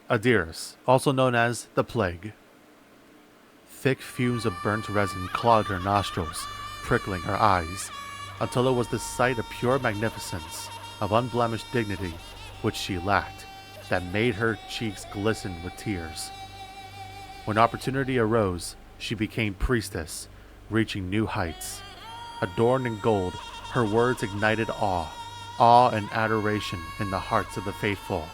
Adiris, also known as the Plague. Thick fumes of burnt resin clogged her nostrils, prickling her eyes, until it was the sight of pure magnificence, of unblemished dignity, which she lacked, that made her cheeks glisten with tears. When opportunity arose, she became priestess, reaching new heights. Adorned in gold, her words ignited awe and adoration in the hearts of the faithful.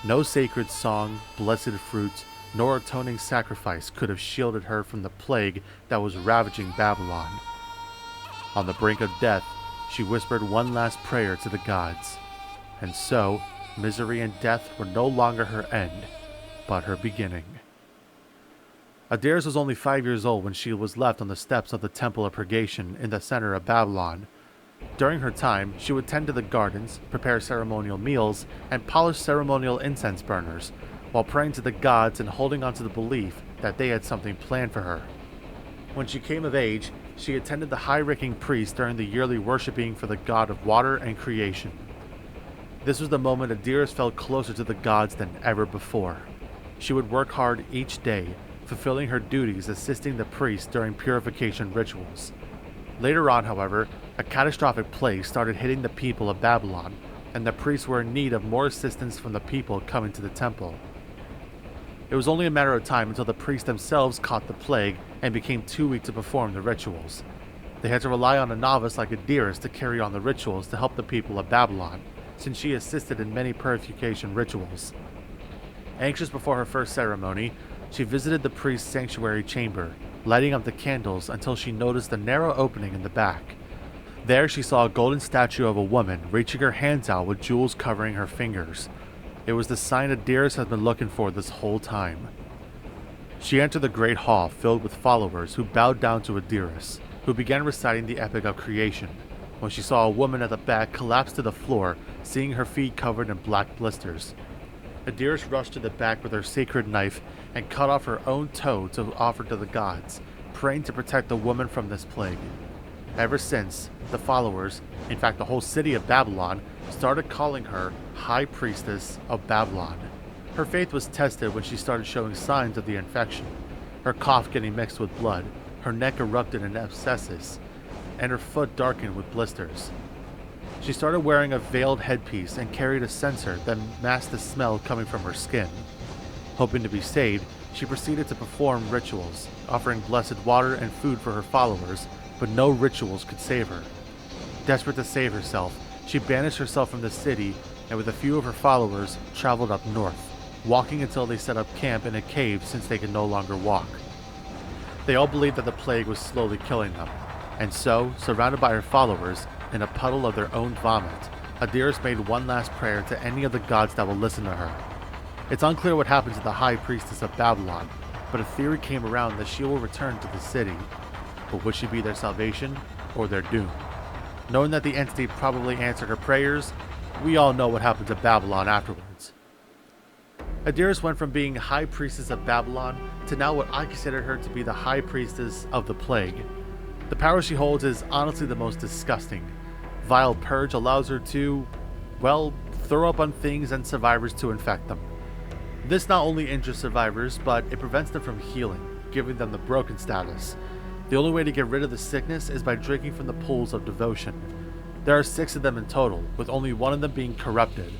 No sacred song, blessed fruit, nor atoning sacrifice could have shielded her from the plague that was ravaging Babylon. On the brink of death, she whispered one last prayer to the gods, and so misery and death were no longer her end, but her beginning. Adiris was only 5 years old when she was left on the steps of the Temple of Purgation in the center of Babylon. During her time, she would tend to the gardens, prepare ceremonial meals, and polish ceremonial incense burners, while praying to the gods and holding on to the belief that they had something planned for her. When she came of age, she attended the high-ranking priest during the yearly worshipping for the god of water and creation. This was the moment Adiris felt closer to the gods than ever before. She would work hard each day, fulfilling her duties assisting the priest during purification rituals. Later on, however, a catastrophic plague started hitting the people of Babylon, and the priests were in need of more assistance from the people coming to the temple. It was only a matter of time until the priests themselves caught the plague and became too weak to perform the rituals. They had to rely on a novice like Adiris to carry on the rituals to help the people of Babylon, since she assisted in many purification rituals. Anxious before her first ceremony, she visited the priest's sanctuary chamber, lighting up the candles until she noticed a narrow opening in the back. There she saw a golden statue of a woman reaching her hands out with jewels covering her fingers. It was the sign Adiris had been looking for this whole time. She entered the great hall filled with followers who bowed down to Adiris, who began reciting the epic of creation, when she saw a woman at the back collapse to the floor, seeing her feet covered in black blisters. Adiris rushed to the back with her sacred knife and cut off her own toe to offer to the gods, praying to protect the woman from this plague. Ever since, the followers, in fact the whole city of Babylon, started calling her High Priestess of Babylon. Her faith was tested when she started showing signs of the infection, her cough getting mixed with blood, her neck erupted in abscesses, and her foot darkened with blisters. She started wearing a veiled headpiece and carried a censer that masked the smell coming from her skin. Hoping to be saved, she proceeded to perform rituals, offering blessed water and food for her followers, but no rituals could save her. Desperate to save herself, she banished herself from the city and with a few of her followers traveled up north, walking until they set up camp in a cave since they could no longer walk. They all believed that the plague was slowly killing them, and so, surrounded by her followers, in a puddle of their own vomit, Adiris made one last prayer to any of the gods that will listen to her. It's unclear what happened to the High Priestess of Babylon, but a theory came around that she will return to the city. But would she be their salvation or their doom? Knowing that the entity probably answered her prayers, we all know what happened to Babylon afterwards. Adiris went from being High Priestess of Babylon to now what I consider her to be the High Priestess of the Plague. The power she holds is honestly the most disgusting. Vile Purge allows her to, well, throw up on things and survivors to infect them. This not only injures survivors, but it prevents them from healing, giving them the broken status. The only way to get rid of the sickness is by drinking from the pools of devotion. There are 6 of them in total, with only one of them being corrupted.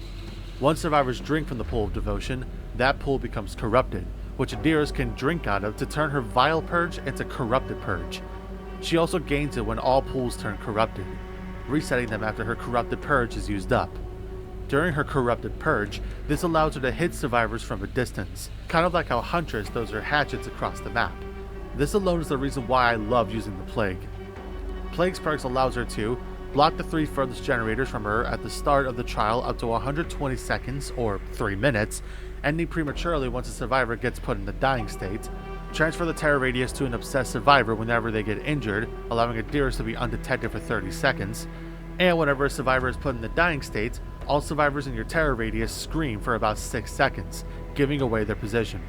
Once survivors drink from the pool of devotion, that pool becomes corrupted, which Adiris can drink out of to turn her vile purge into corrupted purge. She also gains it when all pools turn corrupted, resetting them after her corrupted purge is used up. During her corrupted purge, this allows her to hit survivors from a distance, kind of like how Huntress throws her hatchets across the map. This alone is the reason why I love using the Plague. Plague's perks allows her to block the 3 furthest generators from her at the start of the trial up to 120 seconds or 3 minutes, ending prematurely once a survivor gets put in the dying state, transfer the terror radius to an obsessed survivor whenever they get injured, allowing Adiris to be undetected for 30 seconds, and whenever a survivor is put in the dying state, all survivors in your terror radius scream for about 6 seconds, giving away their position.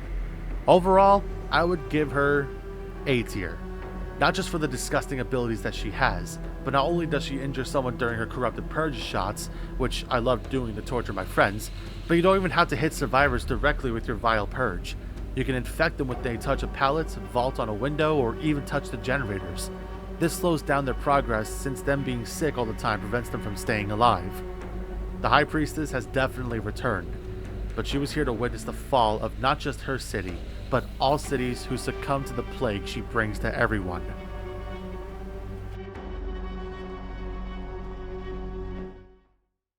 Overall, I would give her A tier. Not just for the disgusting abilities that she has, But not only does she injure someone during her corrupted purge shots, which I love doing to torture my friends, but you don't even have to hit survivors directly with your vile purge. You can infect them when they touch a pallet, vault on a window, or even touch the generators. This slows down their progress since them being sick all the time prevents them from staying alive. The High Priestess has definitely returned, but she was here to witness the fall of not just her city, but all cities who succumb to the plague she brings to everyone.